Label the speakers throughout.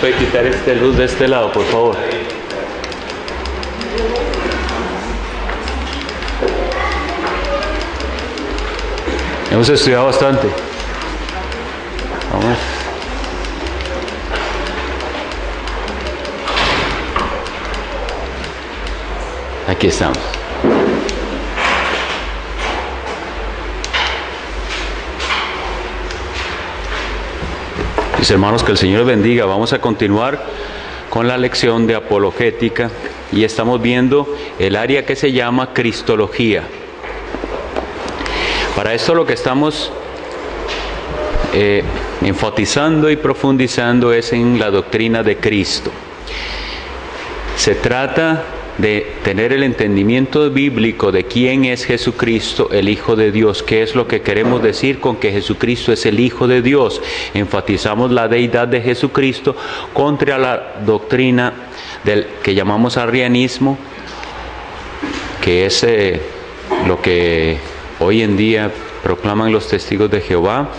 Speaker 1: puede quitar esta luz de este lado, por favor? Hemos estudiado bastante. Vamos. Aquí estamos. Mis hermanos, que el Señor les bendiga. Vamos a continuar con la lección de apologética y estamos viendo el área que se llama Cristología. Para esto lo que estamos enfatizando y profundizando es en la doctrina de Cristo. Se trata de tener el entendimiento bíblico de quién es Jesucristo, el Hijo de Dios. ¿Qué es lo que queremos decir con que Jesucristo es el Hijo de Dios? Enfatizamos la deidad de Jesucristo contra la doctrina del que llamamos arrianismo, que es lo que hoy en día proclaman los testigos de Jehová,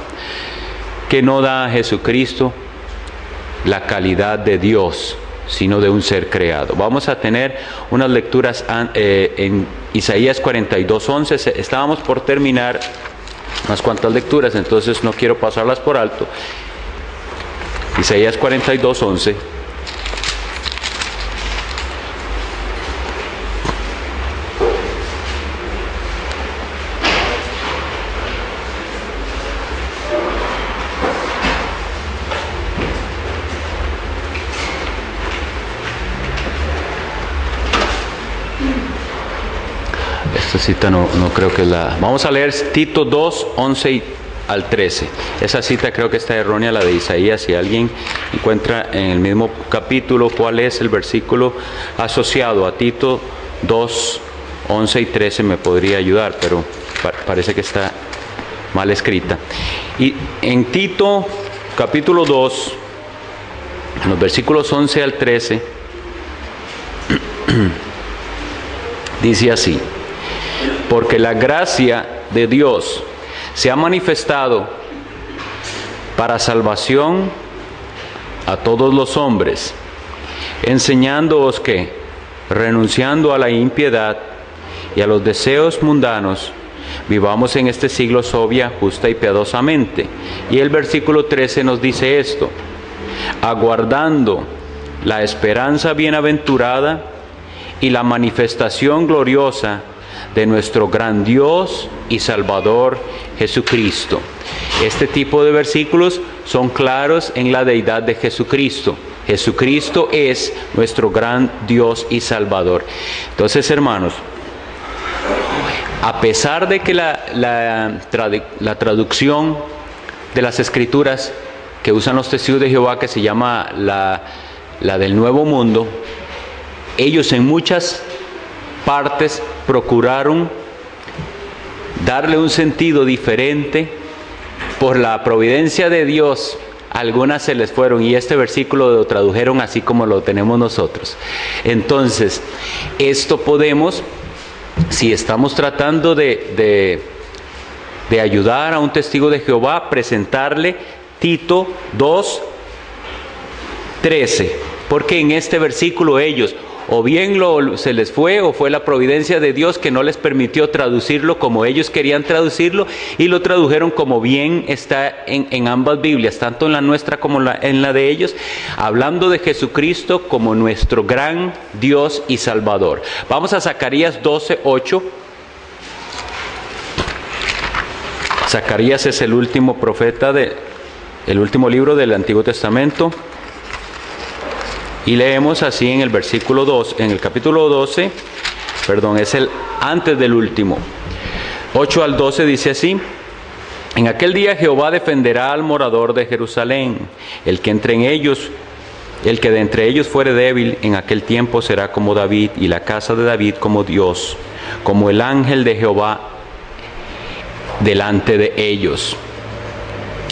Speaker 1: que no da a Jesucristo la calidad de Dios, sino de un ser creado. Vamos a tener unas lecturas en Isaías 42:11. Estábamos por terminar unas cuantas lecturas, entonces no quiero pasarlas por alto. Isaías 42:11. Esta cita no creo que es la... Vamos a leer Tito 2:11 al 13. Esa cita creo que está errónea, la de Isaías. Si alguien encuentra en el mismo capítulo cuál es el versículo asociado a Tito 2:11 y 13 me podría ayudar, pero parece que está mal escrita. Y en Tito capítulo 2, en los versículos 11 al 13, dice así: porque la gracia de Dios se ha manifestado para salvación a todos los hombres, enseñándoos que, renunciando a la impiedad y a los deseos mundanos, vivamos en este siglo sobria, justa y piadosamente. Y el versículo 13 nos dice esto: aguardando la esperanza bienaventurada y la manifestación gloriosa de nuestro gran Dios y Salvador Jesucristo. Este tipo de versículos son claros en la deidad de Jesucristo. Jesucristo es nuestro gran Dios y Salvador. Entonces, hermanos, a pesar de que la traducción de las Escrituras que usan los testigos de Jehová, que se llama la del Nuevo Mundo, ellos en muchas partes procuraron darle un sentido diferente. Por la providencia de Dios, algunas se les fueron y este versículo lo tradujeron así como lo tenemos nosotros. Entonces, esto podemos, si estamos tratando de ayudar a un testigo de Jehová, presentarle Tito 2:13, porque en este versículo ellos o bien se les fue, o fue la providencia de Dios que no les permitió traducirlo como ellos querían traducirlo, y lo tradujeron como bien está en ambas Biblias, tanto en la nuestra como en la de ellos, hablando de Jesucristo como nuestro gran Dios y Salvador. Vamos a Zacarías 12:8. Zacarías es el último profeta el último libro del Antiguo Testamento. Y leemos así en el versículo 2, en el capítulo 12, es el antes del último. 8 al 12 dice así: en aquel día Jehová defenderá al morador de Jerusalén, el que de entre ellos fuere débil, en aquel tiempo será como David, y la casa de David como Dios, como el ángel de Jehová delante de ellos.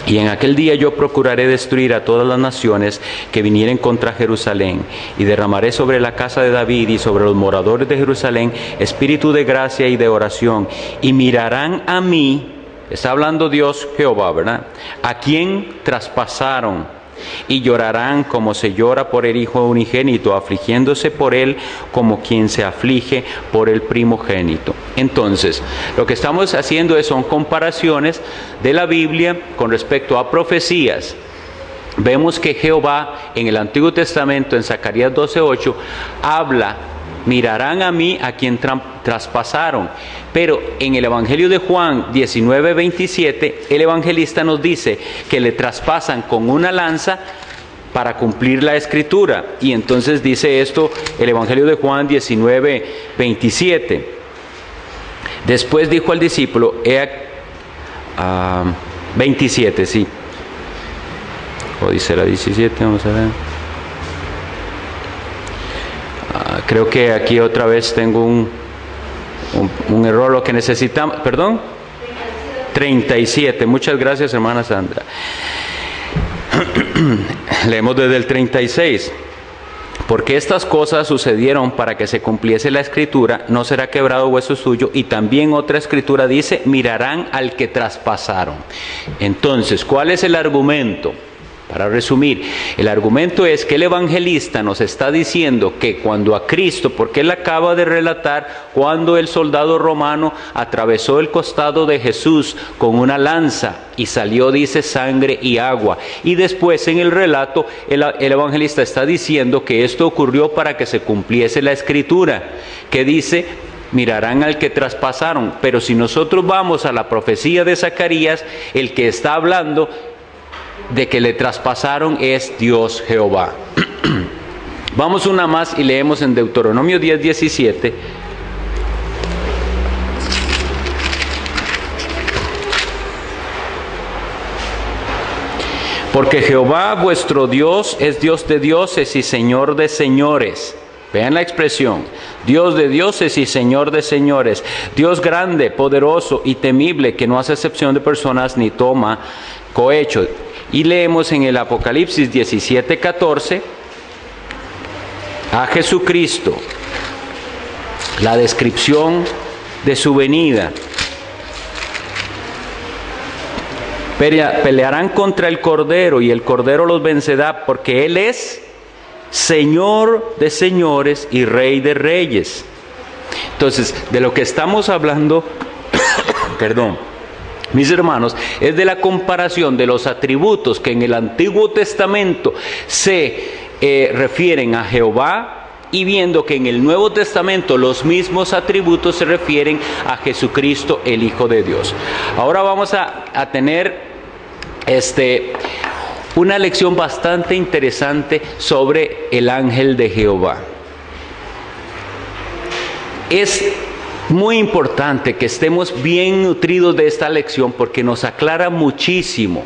Speaker 1: Y en aquel día yo procuraré destruir a todas las naciones que vinieren contra Jerusalén, y derramaré sobre la casa de David y sobre los moradores de Jerusalén espíritu de gracia y de oración, y mirarán a mí, está hablando Dios Jehová, ¿verdad?, a quien traspasaron, y llorarán como se llora por el hijo unigénito, afligiéndose por él como quien se aflige por el primogénito. Entonces, lo que estamos haciendo son comparaciones de la Biblia con respecto a profecías. Vemos que Jehová en el Antiguo Testamento, en Zacarías 12:8, habla: mirarán a mí a quien traspasaron. Pero en el Evangelio de Juan 19:27, el evangelista nos dice que le traspasan con una lanza para cumplir la Escritura. Y entonces dice esto el Evangelio de Juan 19:27. Después dijo al discípulo, 27, sí. O dice la 17, vamos a ver. Creo que aquí otra vez tengo un error, lo que necesitamos, perdón, 37, muchas gracias hermana Sandra. Leemos desde el 36. Porque estas cosas sucedieron para que se cumpliese la Escritura, no será quebrado hueso suyo. Y también otra Escritura dice, mirarán al que traspasaron. Entonces, ¿cuál es el argumento? Para resumir, el argumento es que el evangelista nos está diciendo que cuando a Cristo, porque él acaba de relatar cuando el soldado romano atravesó el costado de Jesús con una lanza y salió, dice, sangre y agua. Y después en el relato el evangelista está diciendo que esto ocurrió para que se cumpliese la Escritura, que dice, mirarán al que traspasaron. Pero si nosotros vamos a la profecía de Zacarías, el que está hablando de que le traspasaron es Dios Jehová. Vamos una más y leemos en Deuteronomio 10:17. Porque Jehová vuestro Dios es Dios de dioses y Señor de señores. Vean la expresión, Dios de dioses y Señor de señores. Dios grande, poderoso y temible, que no hace excepción de personas ni toma cohecho. Y leemos en el Apocalipsis 17:14 a Jesucristo, la descripción de su venida. Pelearán contra el Cordero y el Cordero los vencerá, porque Él es Señor de señores y Rey de reyes. Entonces, de lo que estamos hablando, perdón, mis hermanos, es de la comparación de los atributos que en el Antiguo Testamento se refieren a Jehová, y viendo que en el Nuevo Testamento los mismos atributos se refieren a Jesucristo, el Hijo de Dios. Ahora vamos a tener una lección bastante interesante sobre el ángel de Jehová. Es muy importante que estemos bien nutridos de esta lección porque nos aclara muchísimo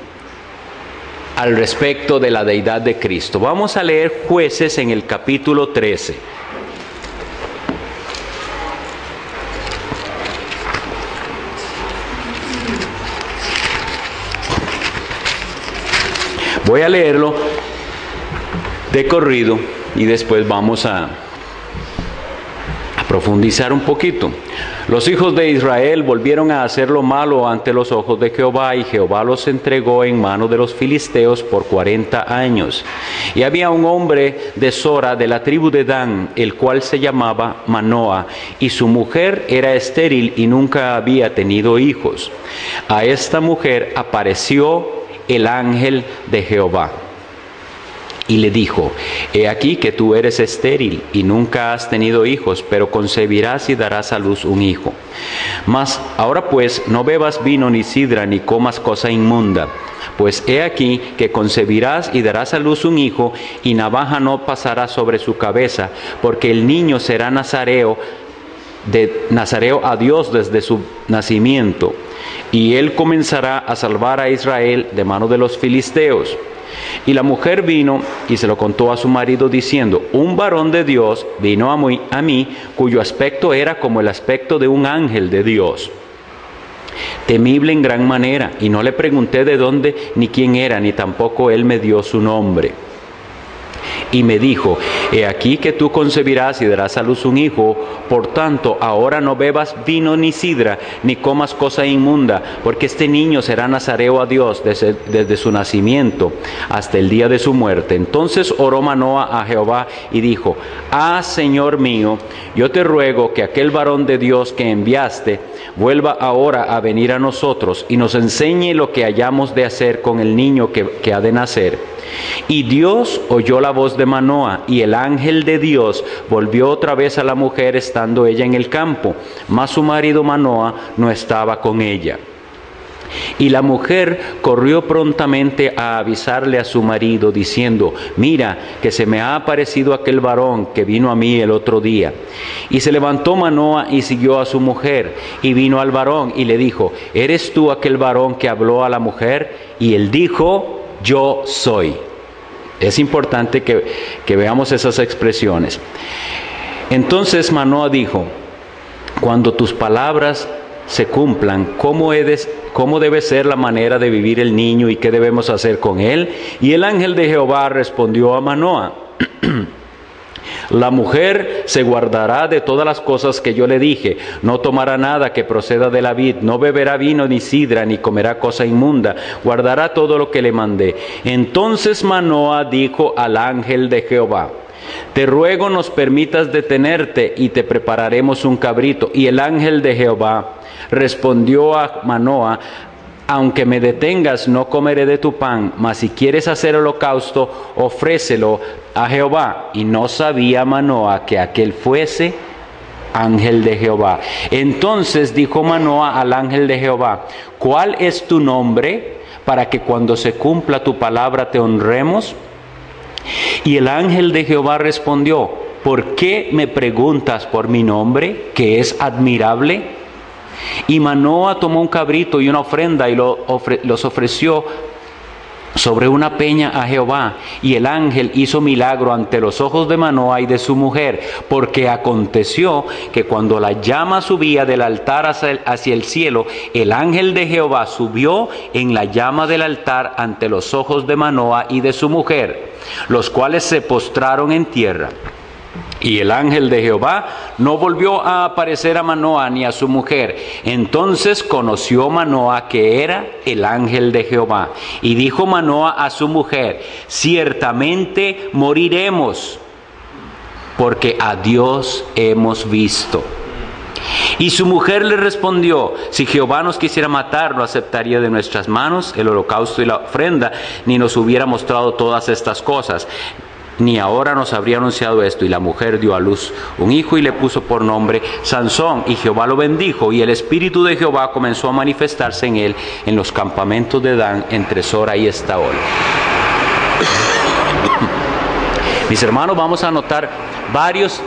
Speaker 1: al respecto de la deidad de Cristo. Vamos a leer Jueces en el capítulo 13. Voy a leerlo de corrido y después vamos a profundizar un poquito. Los hijos de Israel volvieron a hacer lo malo ante los ojos de Jehová, y Jehová los entregó en mano de los filisteos por 40 años. Y había un hombre de Sora, de la tribu de Dan, el cual se llamaba Manoa, y su mujer era estéril y nunca había tenido hijos. A esta mujer apareció el ángel de Jehová y le dijo: he aquí que tú eres estéril y nunca has tenido hijos, pero concebirás y darás a luz un hijo. Mas ahora pues no bebas vino ni sidra ni comas cosa inmunda, pues he aquí que concebirás y darás a luz un hijo, y navaja no pasará sobre su cabeza, porque el niño será nazareo a Dios desde su nacimiento, y él comenzará a salvar a Israel de mano de los filisteos. Y la mujer vino y se lo contó a su marido diciendo: un varón de Dios vino a mí, cuyo aspecto era como el aspecto de un ángel de Dios, temible en gran manera, y no le pregunté de dónde ni quién era, ni tampoco él me dio su nombre. y me dijo: he aquí que tú concebirás y darás a luz un hijo, por tanto ahora no bebas vino ni sidra, ni comas cosa inmunda, porque este niño será nazareo a Dios desde su nacimiento hasta el día de su muerte. Entonces oró Manoa a Jehová y dijo: Señor mío, yo te ruego que aquel varón de Dios que enviaste vuelva ahora a venir a nosotros y nos enseñe lo que hayamos de hacer con el niño que ha de nacer. Y Dios oyó la voz de Manoa, y el ángel de Dios volvió otra vez a la mujer estando ella en el campo, mas su marido Manoa no estaba con ella. Y la mujer corrió prontamente a avisarle a su marido, diciendo: mira, que se me ha aparecido aquel varón que vino a mí el otro día. Y se levantó Manoa y siguió a su mujer, y vino al varón y le dijo: ¿eres tú aquel varón que habló a la mujer? Y él dijo: yo soy. Es importante que veamos esas expresiones. Entonces Manoa dijo: cuando tus palabras se cumplan, ¿cómo debe ser la manera de vivir el niño y qué debemos hacer con él? Y el ángel de Jehová respondió a Manoa: la mujer se guardará de todas las cosas que yo le dije, no tomará nada que proceda de la vid, no beberá vino ni sidra, ni comerá cosa inmunda, guardará todo lo que le mandé. Entonces Manoa dijo al ángel de Jehová: te ruego nos permitas detenerte y te prepararemos un cabrito. Y el ángel de Jehová respondió a Manoa: aunque me detengas, no comeré de tu pan, mas si quieres hacer holocausto, ofrécelo a Jehová. Y no sabía Manoa que aquel fuese ángel de Jehová. Entonces dijo Manoa al ángel de Jehová: ¿cuál es tu nombre, para que cuando se cumpla tu palabra te honremos? Y el ángel de Jehová respondió: ¿por qué me preguntas por mi nombre, que es admirable? Y Manoa tomó un cabrito y una ofrenda y los ofreció sobre una peña a Jehová. Y el ángel hizo milagro ante los ojos de Manoa y de su mujer, porque aconteció que cuando la llama subía del altar hacia el cielo, el ángel de Jehová subió en la llama del altar ante los ojos de Manoa y de su mujer, los cuales se postraron en tierra. Y el ángel de Jehová no volvió a aparecer a Manoa ni a su mujer. Entonces conoció Manoa que era el ángel de Jehová. Y dijo Manoa a su mujer: ciertamente moriremos, porque a Dios hemos visto. Y su mujer le respondió: si Jehová nos quisiera matar, no aceptaría de nuestras manos el holocausto y la ofrenda, ni nos hubiera mostrado todas estas cosas, ni ahora nos habría anunciado esto. Y la mujer dio a luz un hijo y le puso por nombre Sansón. Y Jehová lo bendijo, y el espíritu de Jehová comenzó a manifestarse en él en los campamentos de Dan, entre Sora y Estaol. Mis hermanos, vamos a notar varios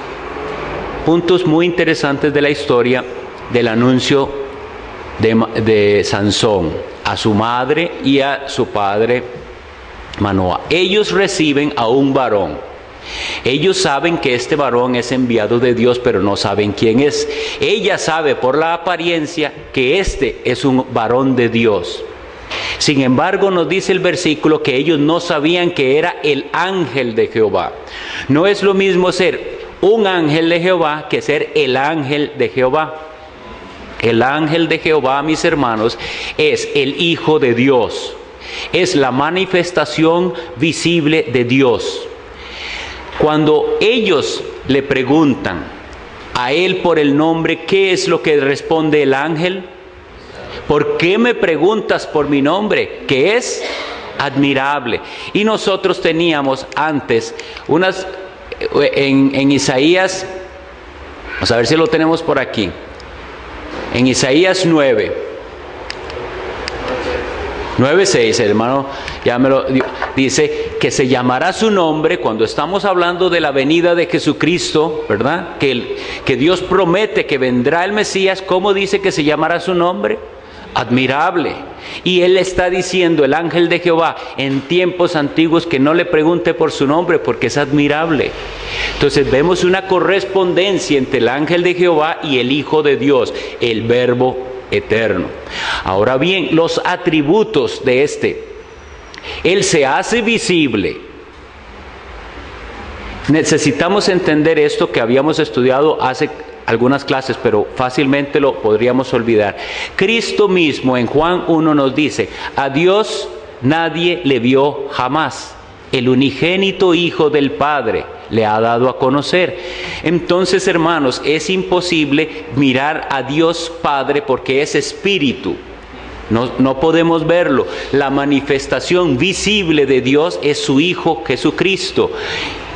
Speaker 1: puntos muy interesantes de la historia del anuncio de Sansón a su madre y a su padre Manoa. Ellos reciben a un varón. Ellos saben que este varón es enviado de Dios, pero no saben quién es. Ella sabe por la apariencia que este es un varón de Dios. Sin embargo, nos dice el versículo que ellos no sabían que era el ángel de Jehová. No es lo mismo ser un ángel de Jehová que ser el ángel de Jehová. El ángel de Jehová, mis hermanos, es el Hijo de Dios. Es la manifestación visible de Dios. Cuando ellos le preguntan a él por el nombre, ¿qué es lo que responde el ángel? ¿Por qué me preguntas por mi nombre? Que es admirable. Y nosotros teníamos antes en Isaías, vamos a ver si lo tenemos por aquí, en Isaías 9:6, hermano, ya me lo dice, que se llamará su nombre. Cuando estamos hablando de la venida de Jesucristo, ¿verdad? Que Dios promete que vendrá el Mesías. ¿Cómo dice que se llamará su nombre? Admirable. Y él está diciendo, el ángel de Jehová, en tiempos antiguos, que no le pregunte por su nombre, porque es admirable. Entonces vemos una correspondencia entre el ángel de Jehová y el Hijo de Dios, el Verbo eterno. Ahora bien, los atributos de él se hace visible Necesitamos entender esto que habíamos estudiado hace algunas clases, pero fácilmente lo podríamos olvidar. Cristo mismo en Juan 1 nos dice: a Dios nadie le vio jamás. El unigénito Hijo del Padre le ha dado a conocer. Entonces, hermanos, es imposible mirar a Dios Padre porque es espíritu. No podemos verlo. La manifestación visible de Dios es su Hijo Jesucristo.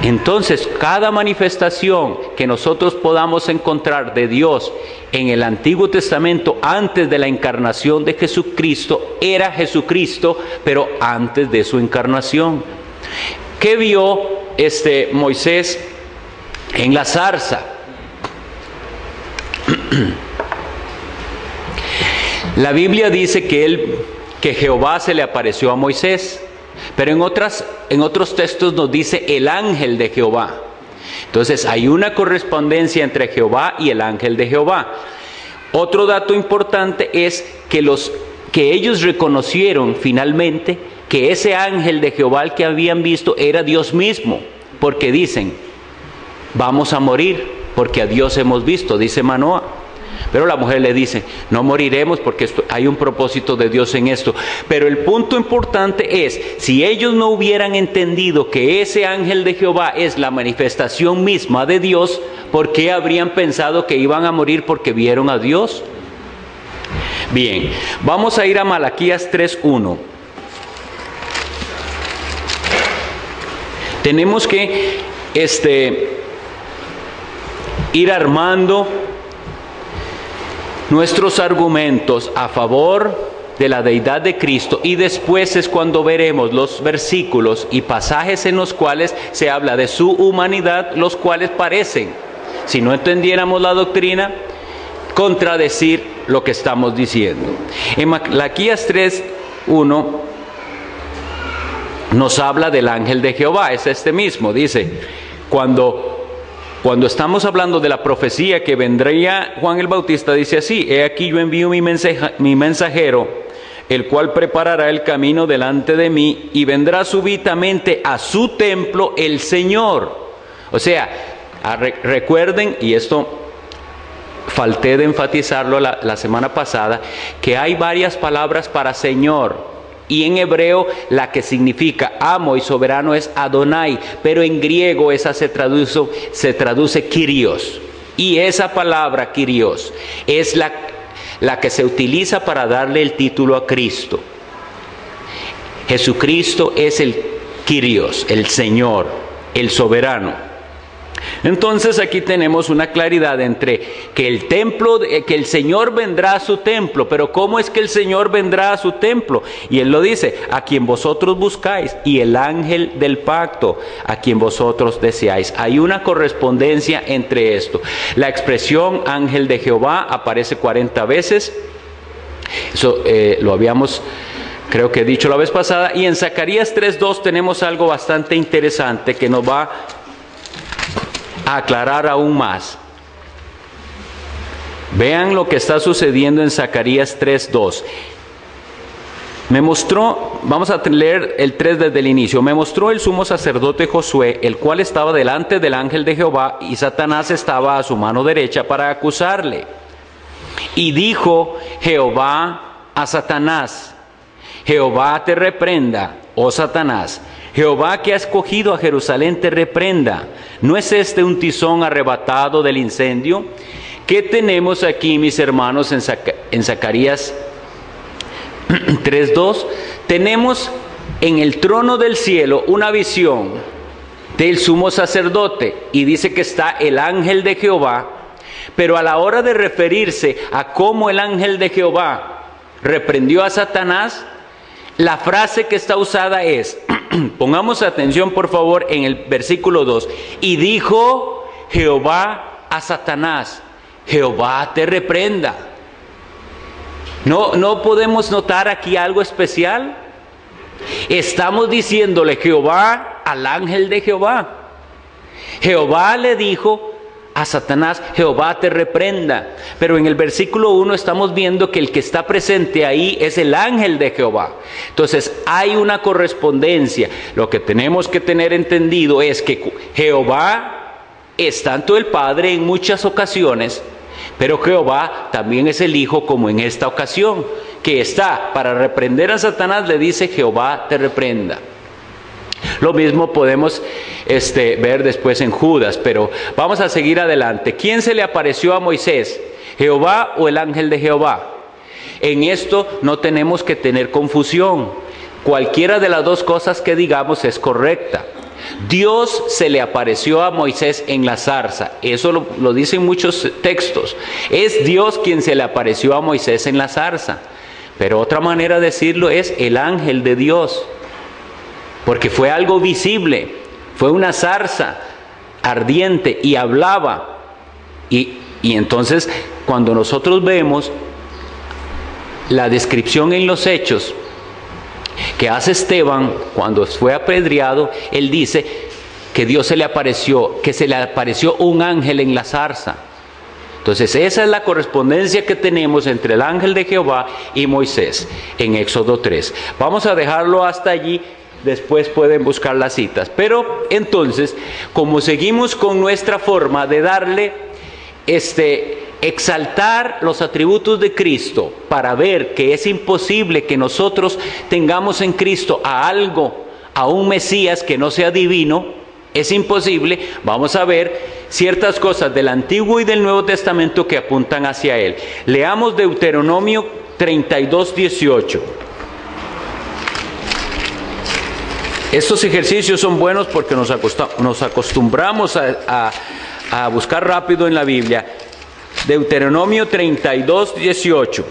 Speaker 1: Entonces, cada manifestación que nosotros podamos encontrar de Dios en el Antiguo Testamento antes de la encarnación de Jesucristo, era Jesucristo, pero antes de su encarnación. ¿Qué vio Moisés en la zarza? La Biblia dice que Jehová se le apareció a Moisés, pero en otros textos nos dice el ángel de Jehová. Entonces hay una correspondencia entre Jehová y el ángel de Jehová. Otro dato importante es que ellos reconocieron finalmente que ese ángel de Jehová al que habían visto era Dios mismo, porque dicen: vamos a morir porque a Dios hemos visto, dice Manoah. Pero la mujer le dice: no moriremos porque hay un propósito de Dios en esto. Pero el punto importante es, si ellos no hubieran entendido que ese ángel de Jehová es la manifestación misma de Dios, ¿por qué habrían pensado que iban a morir porque vieron a Dios? Bien, vamos a ir a Malaquías 3:1. Tenemos que ir armando nuestros argumentos a favor de la deidad de Cristo, y después es cuando veremos los versículos y pasajes en los cuales se habla de su humanidad, los cuales parecen, si no entendiéramos la doctrina, contradecir lo que estamos diciendo. En Malaquías 3:1 nos habla del ángel de Jehová, es este mismo, dice: cuando estamos hablando de la profecía que vendría Juan el Bautista, dice así: he aquí yo envío mi mensajero, el cual preparará el camino delante de mí, y vendrá súbitamente a su templo el Señor. O sea, recuerden, y esto falté de enfatizarlo la semana pasada, que hay varias palabras para Señor. Y en hebreo la que significa amo y soberano es Adonai, pero en griego esa se traduce Kyrios. Y esa palabra Kyrios es la que se utiliza para darle el título a Cristo. Jesucristo es el Kyrios, el Señor, el soberano. Entonces aquí tenemos una claridad entre que el Señor vendrá a su templo. Pero ¿cómo es que el Señor vendrá a su templo? Y Él lo dice: a quien vosotros buscáis, y el ángel del pacto, a quien vosotros deseáis. Hay una correspondencia entre esto. La expresión ángel de Jehová aparece 40 veces. Eso lo habíamos, creo que dicho la vez pasada. Y en Zacarías 3:2 tenemos algo bastante interesante que nos va a aclarar aún más. Vean lo que está sucediendo en Zacarías 3:2. Me mostró, vamos a leer el 3 desde el inicio. Me mostró el sumo sacerdote Josué, el cual estaba delante del ángel de Jehová, y Satanás estaba a su mano derecha para acusarle. Y dijo Jehová a Satanás: Jehová te reprenda, oh Satanás. Jehová que ha escogido a Jerusalén te reprenda. ¿No es este un tizón arrebatado del incendio? ¿Qué tenemos aquí, mis hermanos, en Zacarías 3:2? Tenemos en el trono del cielo una visión del sumo sacerdote, y dice que está el ángel de Jehová, pero a la hora de referirse a cómo el ángel de Jehová reprendió a Satanás, la frase que está usada es, pongamos atención por favor en el versículo 2, y dijo Jehová a Satanás: Jehová te reprenda. ¿No podemos notar aquí algo especial? Estamos diciéndole Jehová al ángel de Jehová. Jehová le dijo a Satanás, Jehová te reprenda. Pero en el versículo 1 estamos viendo que el que está presente ahí es el ángel de Jehová. Entonces hay una correspondencia. Lo que tenemos que tener entendido es que Jehová es tanto el Padre en muchas ocasiones, pero Jehová también es el Hijo, como en esta ocasión, que está para reprender a Satanás, le dice Jehová te reprenda. Lo mismo podemos ver después en Judas, pero vamos a seguir adelante. ¿Quién se le apareció a Moisés? ¿Jehová o el ángel de Jehová? En esto no tenemos que tener confusión. Cualquiera de las dos cosas que digamos es correcta. Dios se le apareció a Moisés en la zarza. Eso lo dicen muchos textos. Es Dios quien se le apareció a Moisés en la zarza. Pero otra manera de decirlo es el ángel de Dios. Porque fue algo visible, fue una zarza ardiente y hablaba. Y entonces cuando nosotros vemos la descripción en los Hechos que hace Esteban cuando fue apedreado, él dice que Dios se le apareció un ángel en la zarza. Entonces esa es la correspondencia que tenemos entre el ángel de Jehová y Moisés en Éxodo 3. Vamos a dejarlo hasta allí. Después pueden buscar las citas. Pero entonces, como seguimos con nuestra forma de darle, exaltar los atributos de Cristo para ver que es imposible que nosotros tengamos en Cristo a un Mesías que no sea divino, es imposible. Vamos a ver ciertas cosas del Antiguo y del Nuevo Testamento que apuntan hacia Él. Leamos Deuteronomio 32:18. Estos ejercicios son buenos porque nos acostumbramos a buscar rápido en la Biblia. Deuteronomio 32:18.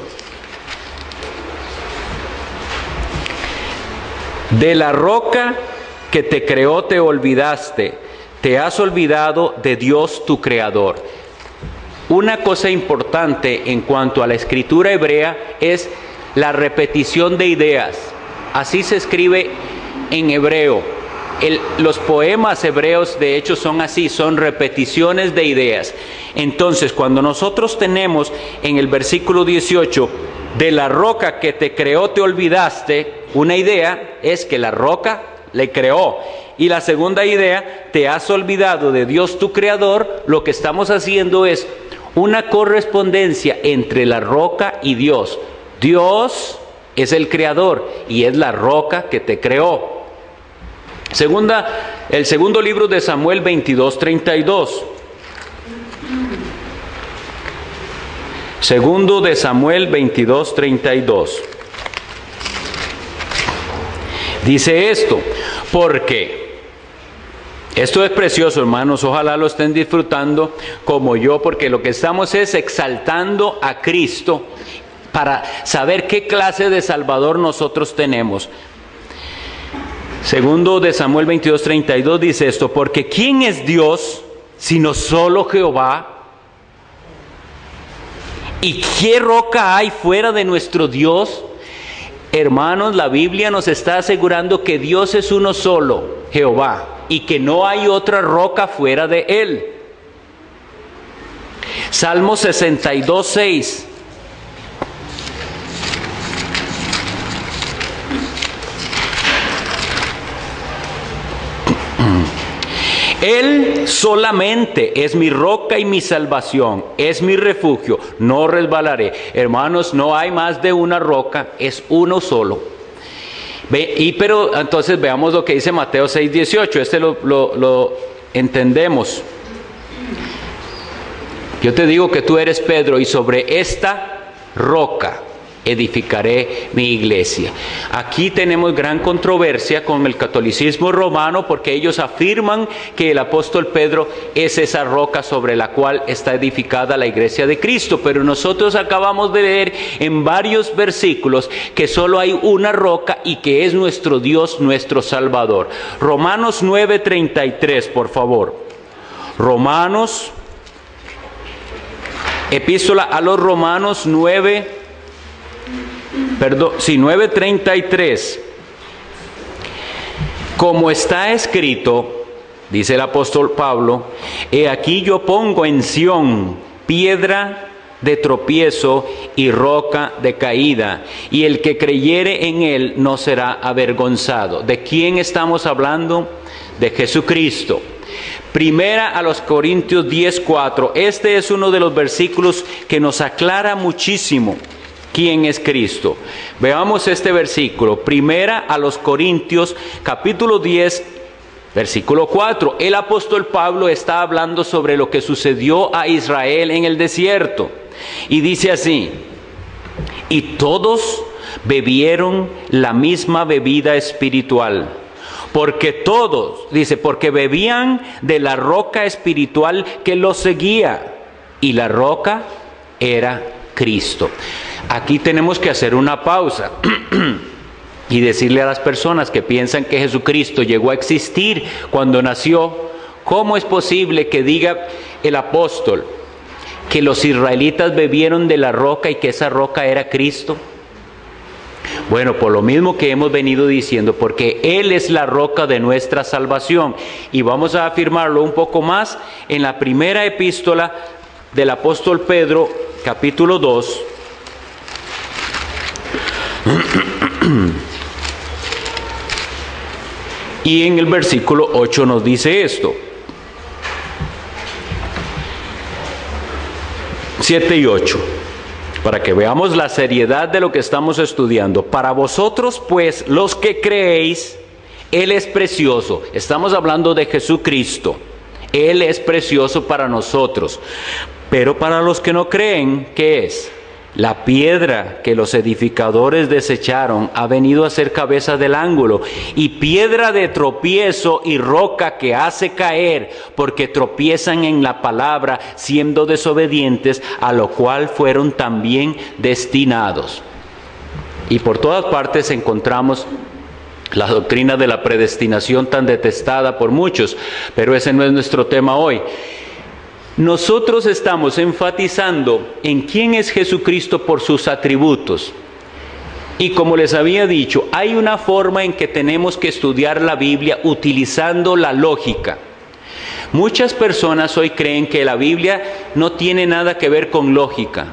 Speaker 1: De la roca que te creó te olvidaste, te has olvidado de Dios tu Creador. Una cosa importante en cuanto a la escritura hebrea es la repetición de ideas. Así se escribe en hebreo. Los poemas hebreos de hecho son así, son repeticiones de ideas. Entonces cuando nosotros tenemos en el versículo 18, de la roca que te creó te olvidaste, una idea es que la roca le creó. Y la segunda idea, te has olvidado de Dios tu Creador. Lo que estamos haciendo es una correspondencia entre la roca y Dios. Dios es el Creador y es la roca que te creó. El segundo libro de Samuel 22:32. Segundo de Samuel 22:32. Dice esto, porque esto es precioso, hermanos, ojalá lo estén disfrutando como yo, porque lo que estamos es exaltando a Cristo para saber qué clase de Salvador nosotros tenemos. Segundo de Samuel 22:32 dice esto, porque ¿quién es Dios sino solo Jehová? ¿Y qué roca hay fuera de nuestro Dios? Hermanos, la Biblia nos está asegurando que Dios es uno solo, Jehová, y que no hay otra roca fuera de Él. Salmo 62:6. Él solamente es mi roca y mi salvación, es mi refugio, no resbalaré. Hermanos, no hay más de una roca, es uno solo. Pero entonces veamos lo que dice Mateo 6:18, lo entendemos. Yo te digo que tú eres Pedro y sobre esta roca edificaré mi iglesia. Aquí tenemos gran controversia con el catolicismo romano porque ellos afirman que el apóstol Pedro es esa roca sobre la cual está edificada la iglesia de Cristo, pero nosotros acabamos de leer en varios versículos que solo hay una roca y que es nuestro Dios, nuestro Salvador. Romanos 9:33, por favor. Epístola a los Romanos 9:33. Como está escrito, dice el apóstol Pablo, he aquí yo pongo en Sión piedra de tropiezo y roca de caída, y el que creyere en él no será avergonzado. ¿De quién estamos hablando? De Jesucristo. Primera a los Corintios 10:4. Este es uno de los versículos que nos aclara muchísimo quién es Cristo. Veamos este versículo. Primera a los Corintios, capítulo 10, versículo 4. El apóstol Pablo está hablando sobre lo que sucedió a Israel en el desierto. Y dice así: y todos bebieron la misma bebida espiritual, porque todos, dice, porque bebían de la roca espiritual que los seguía, y la roca era Cristo. Aquí tenemos que hacer una pausa y decirle a las personas que piensan que Jesucristo llegó a existir cuando nació, ¿cómo es posible que diga el apóstol que los israelitas bebieron de la roca y que esa roca era Cristo? Bueno, por lo mismo que hemos venido diciendo, porque Él es la roca de nuestra salvación. Y vamos a afirmarlo un poco más en la primera epístola del apóstol Pedro, capítulo 2. Y en el versículo 8 nos dice esto. 7 y 8, para que veamos la seriedad de lo que estamos estudiando. Para vosotros, pues, los que creéis, Él es precioso. Estamos hablando de Jesucristo. Él es precioso para nosotros. Pero para los que no creen, ¿qué es? La piedra que los edificadores desecharon ha venido a ser cabeza del ángulo, y piedra de tropiezo y roca que hace caer, porque tropiezan en la palabra, siendo desobedientes, a lo cual fueron también destinados. Y por todas partes encontramos la doctrina de la predestinación tan detestada por muchos, pero ese no es nuestro tema hoy. Nosotros estamos enfatizando en quién es Jesucristo por sus atributos. Y como les había dicho, hay una forma en que tenemos que estudiar la Biblia utilizando la lógica. Muchas personas hoy creen que la Biblia no tiene nada que ver con lógica.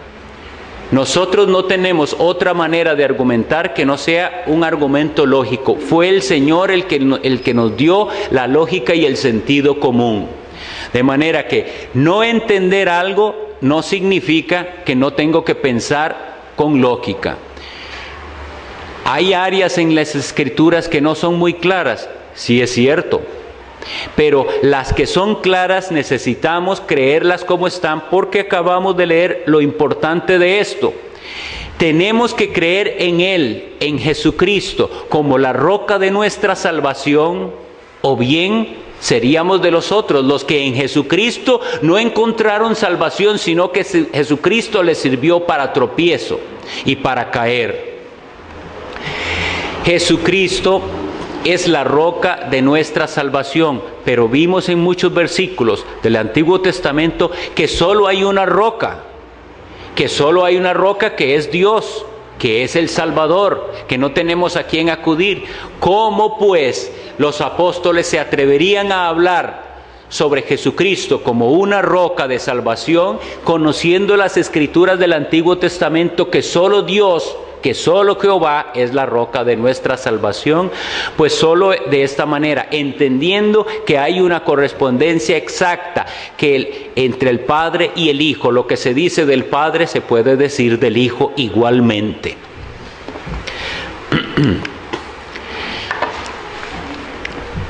Speaker 1: Nosotros no tenemos otra manera de argumentar que no sea un argumento lógico. Fue el Señor el que nos dio la lógica y el sentido común. De manera que no entender algo no significa que no tengo que pensar con lógica. Hay áreas en las Escrituras que no son muy claras, sí es cierto, pero las que son claras necesitamos creerlas como están, porque acabamos de leer lo importante de esto. Tenemos que creer en Él, en Jesucristo, como la roca de nuestra salvación, o bien seríamos de los otros, los que en Jesucristo no encontraron salvación, sino que Jesucristo les sirvió para tropiezo y para caer. Jesucristo es la roca de nuestra salvación, pero vimos en muchos versículos del Antiguo Testamento que solo hay una roca, que es Dios, que es el Salvador, que no tenemos a quién acudir. ¿Cómo pues los apóstoles se atreverían a hablar sobre Jesucristo como una roca de salvación, conociendo las Escrituras del Antiguo Testamento que solo Dios, que solo Jehová es la roca de nuestra salvación? Pues solo de esta manera, entendiendo que hay una correspondencia exacta entre el Padre y el Hijo. Lo que se dice del Padre se puede decir del Hijo igualmente.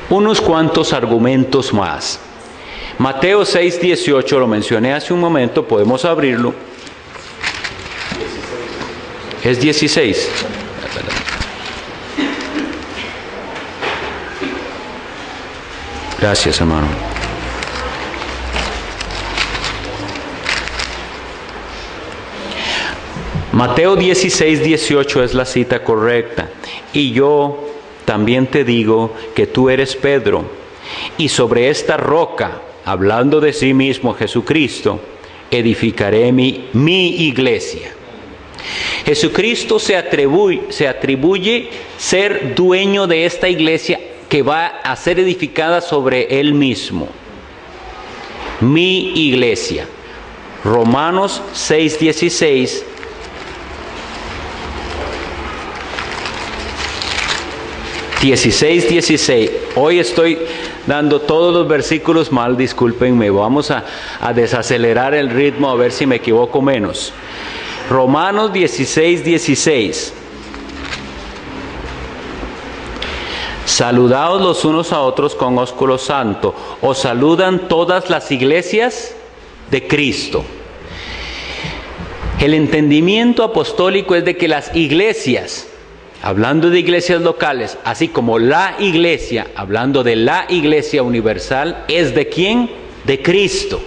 Speaker 1: Unos cuantos argumentos más. Mateo 6:18, lo mencioné hace un momento, podemos abrirlo. Es 16. Gracias, hermano. Mateo 16:18 es la cita correcta. Y yo también te digo que tú eres Pedro, y sobre esta roca, hablando de sí mismo Jesucristo, edificaré mi iglesia. Jesucristo se atribuye ser dueño de esta iglesia que va a ser edificada sobre Él mismo. Mi iglesia. Romanos 6:16. Hoy estoy dando todos los versículos mal, discúlpenme. Vamos a desacelerar el ritmo a ver si me equivoco menos. Romanos 16:16. Saludaos los unos a otros con ósculo santo. Os saludan todas las iglesias de Cristo. El entendimiento apostólico es de que las iglesias, hablando de iglesias locales, así como la iglesia, hablando de la iglesia universal, ¿es de quién? De Cristo.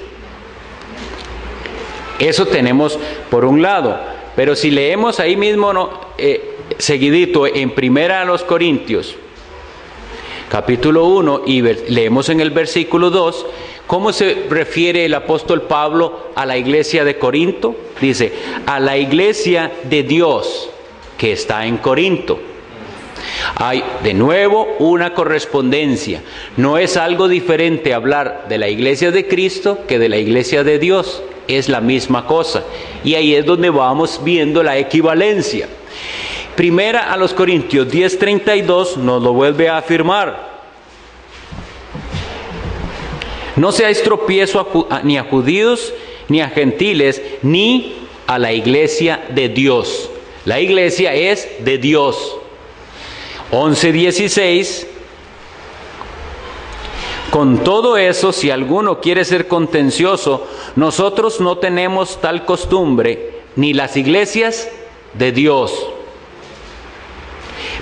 Speaker 1: Eso tenemos por un lado. Pero si leemos ahí mismo, seguidito, en Primera a los Corintios, capítulo 1, y leemos en el versículo 2, ¿cómo se refiere el apóstol Pablo a la iglesia de Corinto? Dice, a la iglesia de Dios que está en Corinto. Hay de nuevo una correspondencia. No es algo diferente hablar de la iglesia de Cristo que de la iglesia de Dios. Es la misma cosa. Y ahí es donde vamos viendo la equivalencia. Primera a los Corintios 10:32 nos lo vuelve a afirmar. No seáis tropiezo ni a judíos, ni a gentiles, ni a la iglesia de Dios. La iglesia es de Dios. 11:16. Con todo eso, si alguno quiere ser contencioso, nosotros no tenemos tal costumbre, ni las iglesias de Dios.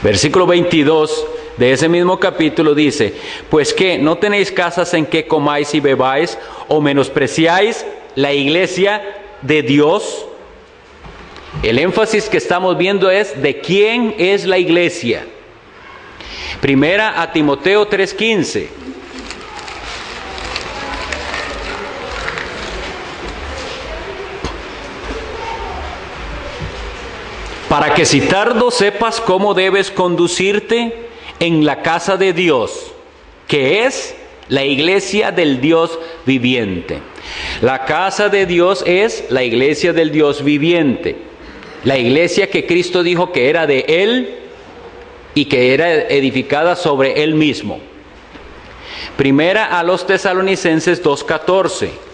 Speaker 1: Versículo 22 de ese mismo capítulo dice, pues que no tenéis casas en que comáis y bebáis, o menospreciáis la iglesia de Dios. El énfasis que estamos viendo es de quién es la iglesia. Primera a Timoteo 3:15. Para que si tardo sepas cómo debes conducirte en la casa de Dios, que es la iglesia del Dios viviente. La casa de Dios es la iglesia del Dios viviente. La iglesia que Cristo dijo que era de Él y que era edificada sobre Él mismo. Primera a los Tesalonicenses 2:14.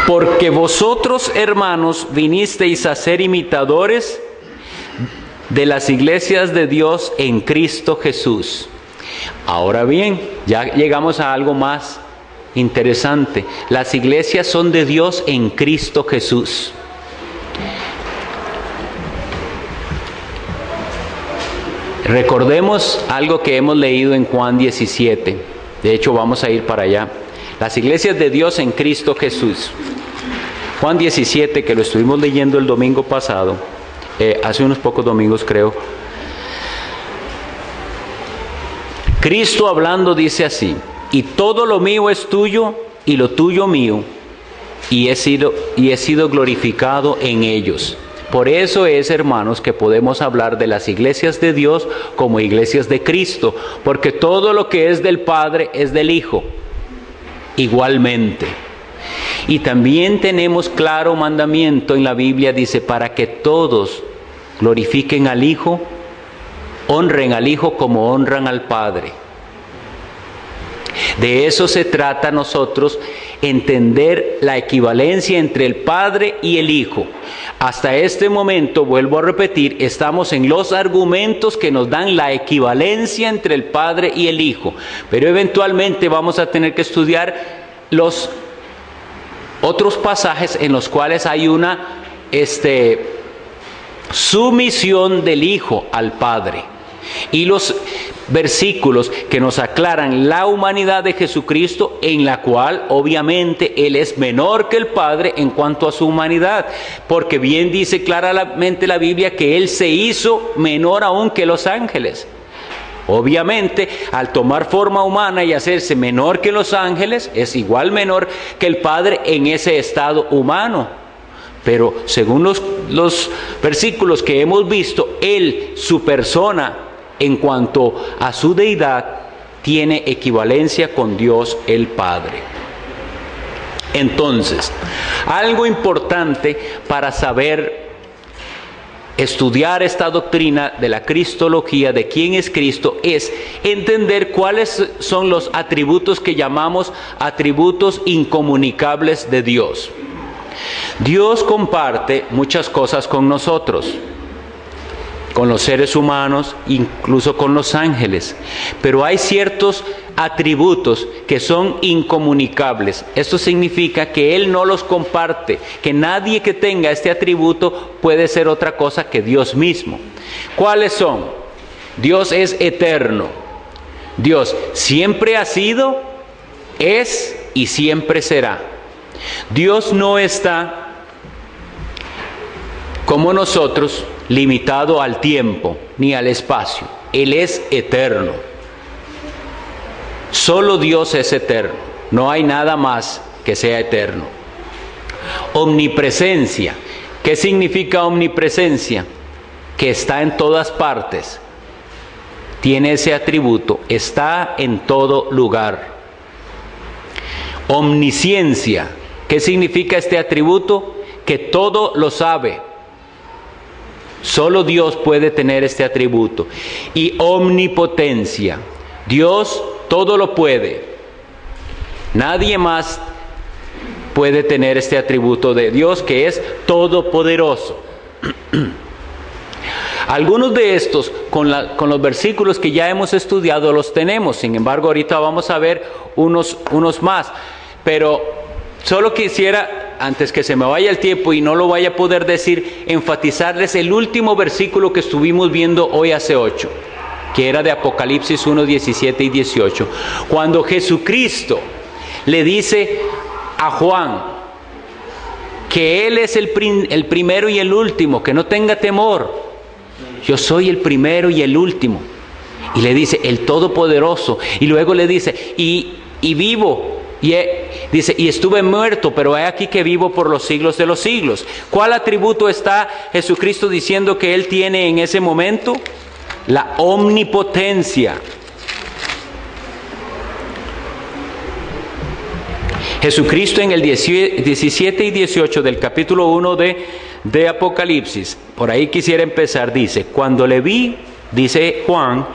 Speaker 1: Porque vosotros, hermanos, vinisteis a ser imitadores de las iglesias de Dios en Cristo Jesús. Ahora bien, ya llegamos a algo más interesante. Las iglesias son de Dios en Cristo Jesús. Recordemos algo que hemos leído en Juan 17. De hecho, vamos a ir para allá. Las iglesias de Dios en Cristo Jesús. Juan 17, que lo estuvimos leyendo el domingo pasado, hace unos pocos domingos creo. Cristo hablando dice así, y todo lo mío es tuyo y lo tuyo mío, y he sido glorificado en ellos. Por eso es, hermanos, que podemos hablar de las iglesias de Dios como iglesias de Cristo, porque todo lo que es del Padre es del Hijo, igualmente. Y también tenemos claro mandamiento en la Biblia, dice, para que todos glorifiquen al Hijo, honren al Hijo como honran al Padre. De eso se trata nosotros, entender la equivalencia entre el Padre y el Hijo. Hasta este momento, vuelvo a repetir, estamos en los argumentos que nos dan la equivalencia entre el Padre y el Hijo. Pero eventualmente vamos a tener que estudiar los otros pasajes en los cuales hay una sumisión del Hijo al Padre. Y los versículos que nos aclaran la humanidad de Jesucristo, en la cual obviamente Él es menor que el Padre en cuanto a su humanidad, porque bien dice claramente la Biblia que Él se hizo menor aún que los ángeles. Obviamente, al tomar forma humana y hacerse menor que los ángeles, es igual menor que el Padre en ese estado humano. Pero según los versículos que hemos visto, Él, su persona, en cuanto a su deidad, tiene equivalencia con Dios el Padre. Entonces, algo importante para saber estudiar esta doctrina de la cristología, de quién es Cristo, es entender cuáles son los atributos que llamamos atributos incomunicables de Dios. Dios comparte muchas cosas con nosotros, con los seres humanos, incluso con los ángeles, pero hay ciertos atributos que son incomunicables. Esto significa que Él no los comparte, que nadie que tenga este atributo puede ser otra cosa que Dios mismo. ¿Cuáles son? Dios es eterno. Dios siempre ha sido, es y siempre será. Dios no está como nosotros, limitado al tiempo ni al espacio. Él es eterno. Solo Dios es eterno. No hay nada más que sea eterno. Omnipresencia. ¿Qué significa omnipresencia? Que está en todas partes. Tiene ese atributo. Está en todo lugar. Omnisciencia. ¿Qué significa este atributo? Que todo lo sabe. Solo Dios puede tener este atributo. Y omnipotencia. Dios todo lo puede. Nadie más puede tener este atributo de Dios, que es todopoderoso. Algunos de estos, con los versículos que ya hemos estudiado, los tenemos. Sin embargo, ahorita vamos a ver unos más. Pero solo quisiera, antes que se me vaya el tiempo y no lo vaya a poder decir, enfatizarles el último versículo que estuvimos viendo hoy hace 8, que era de Apocalipsis 1, 17 y 18. Cuando Jesucristo le dice a Juan que Él es el primero y el último, que no tenga temor. Yo soy el primero y el último. Y le dice, el Todopoderoso. Y luego le dice, y vivo. Dice, y estuve muerto, pero he aquí que vivo por los siglos de los siglos. ¿Cuál atributo está Jesucristo diciendo que Él tiene en ese momento? La omnipotencia. Jesucristo en el 17 y 18 del capítulo 1 de Apocalipsis, por ahí quisiera empezar, dice, cuando le vi, dice Juan,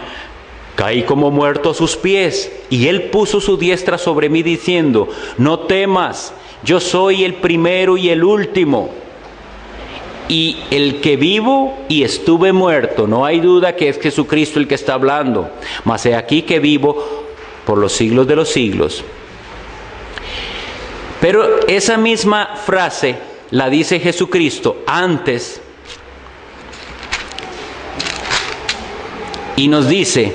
Speaker 1: caí como muerto a sus pies, y Él puso su diestra sobre mí diciendo, no temas, yo soy el primero y el último, y el que vivo y estuve muerto. No hay duda que es Jesucristo el que está hablando, mas he aquí que vivo por los siglos de los siglos. Pero esa misma frase la dice Jesucristo antes y nos dice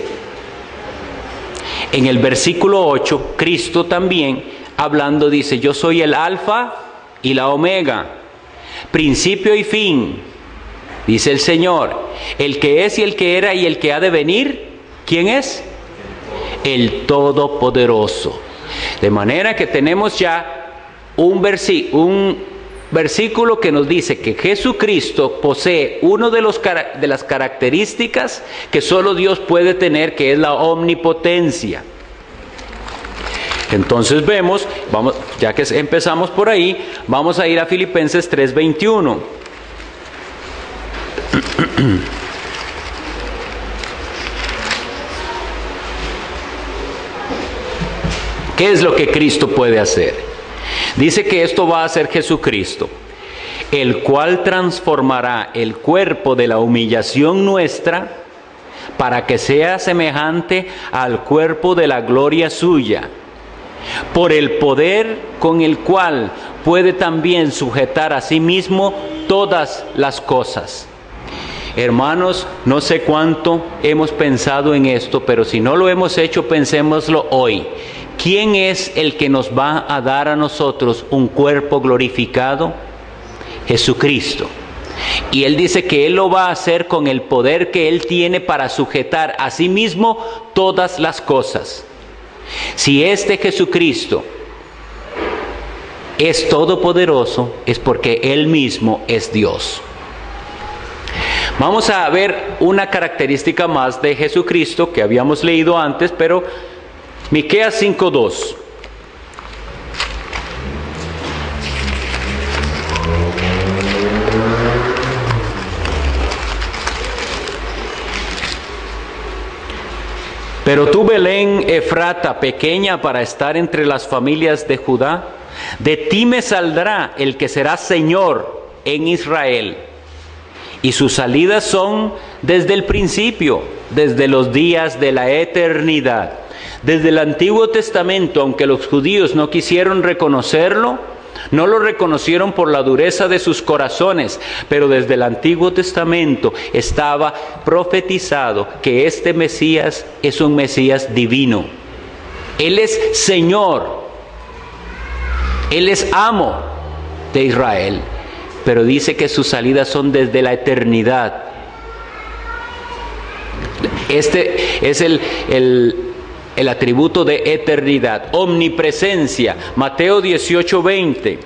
Speaker 1: en el versículo 8, Cristo también hablando dice, yo soy el alfa y la omega, principio y fin, dice el Señor, el que es y el que era y el que ha de venir. ¿Quién es? El Todopoderoso. De manera que tenemos ya un versículo que nos dice que Jesucristo posee uno de las características que solo Dios puede tener, que es la omnipotencia. Entonces vemos, ya que empezamos por ahí, vamos a ir a Filipenses 3:21. ¿Qué es lo que Cristo puede hacer? Dice que esto va a hacer Jesucristo, el cual transformará el cuerpo de la humillación nuestra para que sea semejante al cuerpo de la gloria suya, por el poder con el cual puede también sujetar a sí mismo todas las cosas. Hermanos, no sé cuánto hemos pensado en esto, pero si no lo hemos hecho, pensémoslo hoy. ¿Quién es el que nos va a dar a nosotros un cuerpo glorificado? Jesucristo. Y Él dice que Él lo va a hacer con el poder que Él tiene para sujetar a sí mismo todas las cosas. Si este Jesucristo es todopoderoso, es porque Él mismo es Dios. Vamos a ver una característica más de Jesucristo que habíamos leído antes, pero Miqueas 5:2. Pero tú, Belén Efrata, pequeña para estar entre las familias de Judá, de ti me saldrá el que será Señor en Israel. Y sus salidas son desde el principio, desde los días de la eternidad. Desde el Antiguo Testamento, aunque los judíos no quisieron reconocerlo, no lo reconocieron por la dureza de sus corazones, pero desde el Antiguo Testamento estaba profetizado que este Mesías es un Mesías divino. Él es Señor, Él es amo de Israel, pero dice que sus salidas son desde la eternidad. Este es el atributo de eternidad, omnipresencia. Mateo 18:20.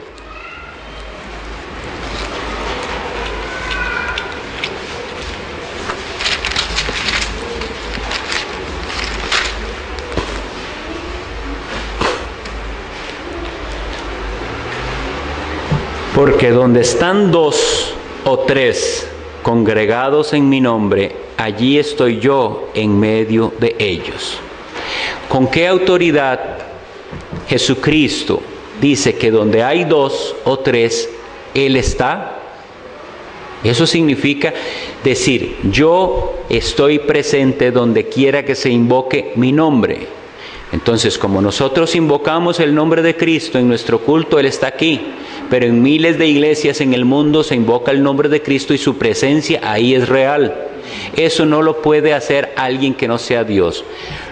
Speaker 1: Porque donde están 2 o 3 congregados en mi nombre, allí estoy yo en medio de ellos. ¿Con qué autoridad Jesucristo dice que donde hay 2 o 3, Él está? Eso significa decir, yo estoy presente donde quiera que se invoque mi nombre. Entonces, como nosotros invocamos el nombre de Cristo en nuestro culto, Él está aquí. Pero en miles de iglesias en el mundo se invoca el nombre de Cristo y su presencia ahí es real. Eso no lo puede hacer alguien que no sea Dios.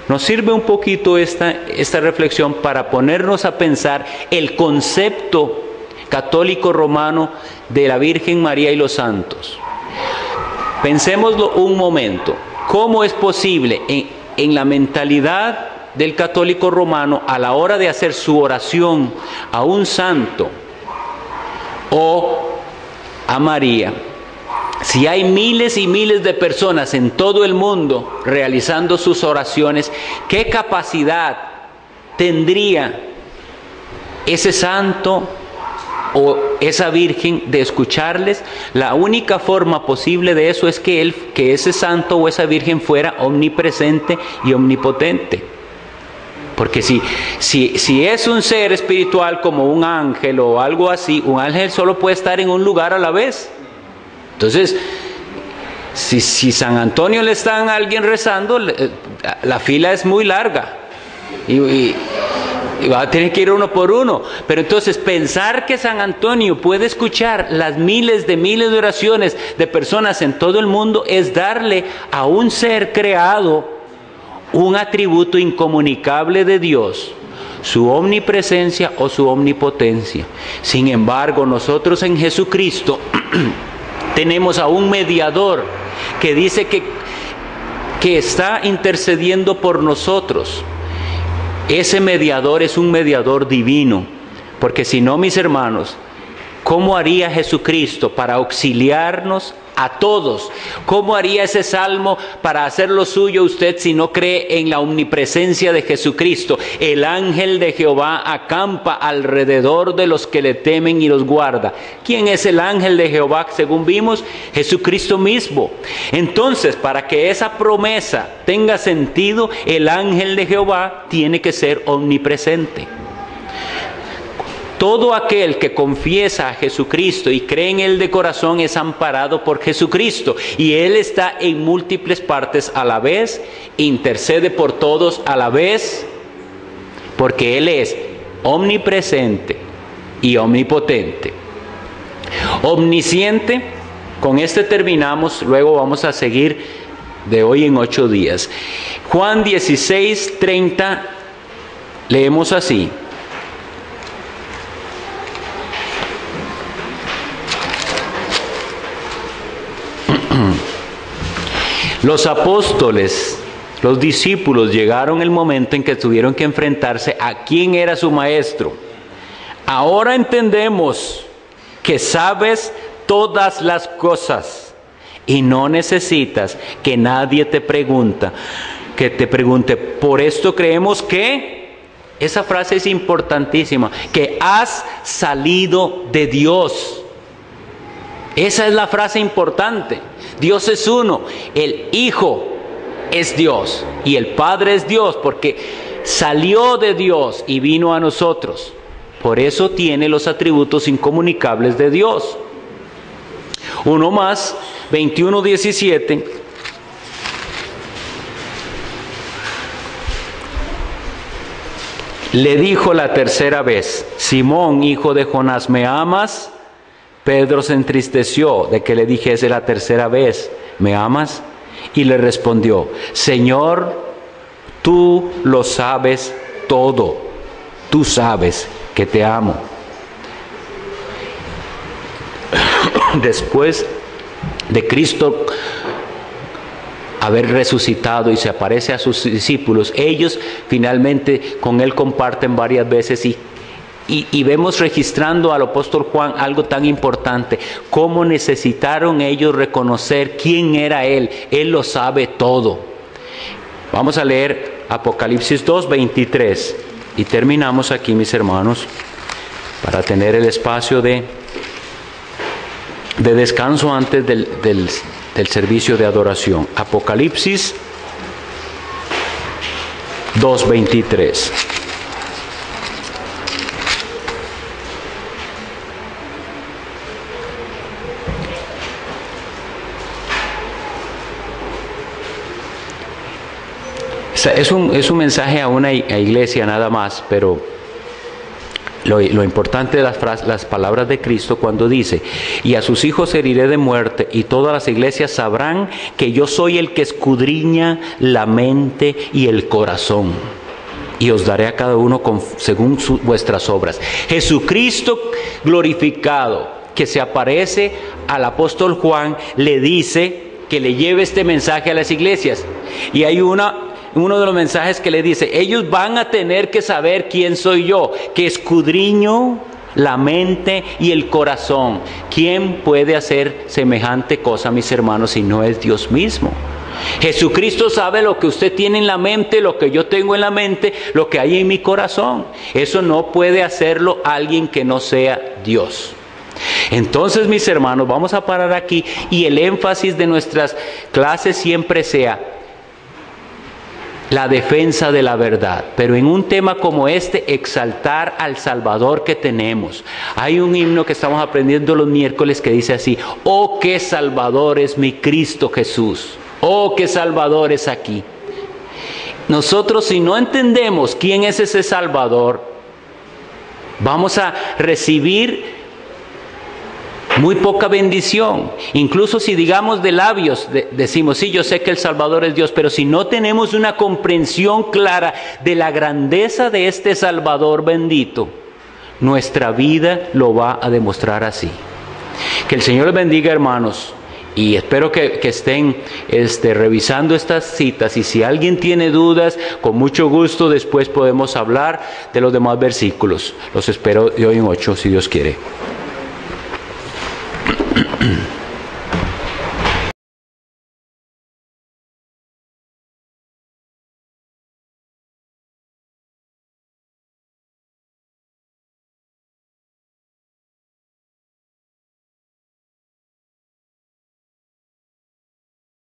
Speaker 1: Nos sirve un poquito esta reflexión para ponernos a pensar el concepto católico romano de la Virgen María y los santos. Pensémoslo un momento. ¿Cómo es posible en la mentalidad del católico romano, a la hora de hacer su oración a un santo o a María, si hay miles y miles de personas en todo el mundo realizando sus oraciones, qué capacidad tendría ese santo o esa virgen de escucharles? La única forma posible de eso es que ese santo o esa virgen fuera omnipresente y omnipotente. Porque si es un ser espiritual como un ángel o algo así, un ángel solo puede estar en un lugar a la vez. Entonces, si San Antonio le está a alguien rezando, la fila es muy larga y va a tener que ir uno por uno. Pero entonces pensar que San Antonio puede escuchar las miles de oraciones de personas en todo el mundo es darle a un ser creado un atributo incomunicable de Dios, su omnipresencia o su omnipotencia. Sin embargo, nosotros en Jesucristo tenemos a un mediador que dice que está intercediendo por nosotros. Ese mediador es un mediador divino, porque si no, mis hermanos, ¿cómo haría Jesucristo para auxiliarnos a todos? ¿Cómo haría ese salmo para hacerlo suyo usted si no cree en la omnipresencia de Jesucristo? El ángel de Jehová acampa alrededor de los que le temen y los guarda. ¿Quién es el ángel de Jehová? Según vimos, Jesucristo mismo. Entonces, para que esa promesa tenga sentido, el ángel de Jehová tiene que ser omnipresente. Todo aquel que confiesa a Jesucristo y cree en Él de corazón es amparado por Jesucristo. Y Él está en múltiples partes a la vez, intercede por todos a la vez, porque Él es omnipresente y omnipotente. Omnisciente, con este terminamos, luego vamos a seguir de hoy en 8 días. Juan 16:30, leemos así. Los apóstoles, los discípulos, llegaron el momento en que tuvieron que enfrentarse a quién era su maestro, Ahora entendemos que sabes todas las cosas y no necesitas que nadie te pregunte. Por esto creemos que, esa frase es importantísima, que has salido de Dios. Esa es la frase importante. Dios es uno, el Hijo es Dios y el Padre es Dios, porque salió de Dios y vino a nosotros. Por eso tiene los atributos incomunicables de Dios. Uno más, 21:17. Le dijo la tercera vez: Simón, hijo de Jonás, ¿me amas? Pedro se entristeció de que le dijese la tercera vez: ¿me amas? Y le respondió: Señor, tú lo sabes todo. Tú sabes que te amo. Después de Cristo haber resucitado y se aparece a sus discípulos, ellos finalmente con Él comparten varias veces y vemos registrando al apóstol Juan algo tan importante, cómo necesitaron ellos reconocer quién era Él. Él lo sabe todo. Vamos a leer Apocalipsis 2:23 y terminamos aquí, mis hermanos, para tener el espacio de descanso antes del servicio de adoración. Apocalipsis 2:23. Es un mensaje a una iglesia nada más, pero lo importante de las palabras de Cristo cuando dice: y a sus hijos heriré de muerte, y todas las iglesias sabrán que yo soy el que escudriña la mente y el corazón, y os daré a cada uno según vuestras obras. Jesucristo glorificado, que se aparece al apóstol Juan, le dice que le lleve este mensaje a las iglesias, y hay uno de los mensajes que le dice: ellos van a tener que saber quién soy yo, que escudriño la mente y el corazón. ¿Quién puede hacer semejante cosa, mis hermanos, si no es Dios mismo? Jesucristo sabe lo que usted tiene en la mente, lo que yo tengo en la mente, lo que hay en mi corazón. Eso no puede hacerlo alguien que no sea Dios. Entonces, mis hermanos, vamos a parar aquí, y el énfasis de nuestras clases siempre sea la defensa de la verdad, pero en un tema como este, exaltar al Salvador que tenemos. Hay un himno que estamos aprendiendo los miércoles que dice así: oh, qué Salvador es mi Cristo Jesús, oh, qué Salvador es aquí. Nosotros, si no entendemos quién es ese Salvador, vamos a recibir muy poca bendición. Incluso si, digamos, de labios decimos: sí, yo sé que el Salvador es Dios, pero si no tenemos una comprensión clara de la grandeza de este Salvador bendito, nuestra vida lo va a demostrar así. Que el Señor les bendiga, hermanos, y espero que estén revisando estas citas, y si alguien tiene dudas, con mucho gusto después podemos hablar de los demás versículos. Los espero de hoy en 8, si Dios quiere.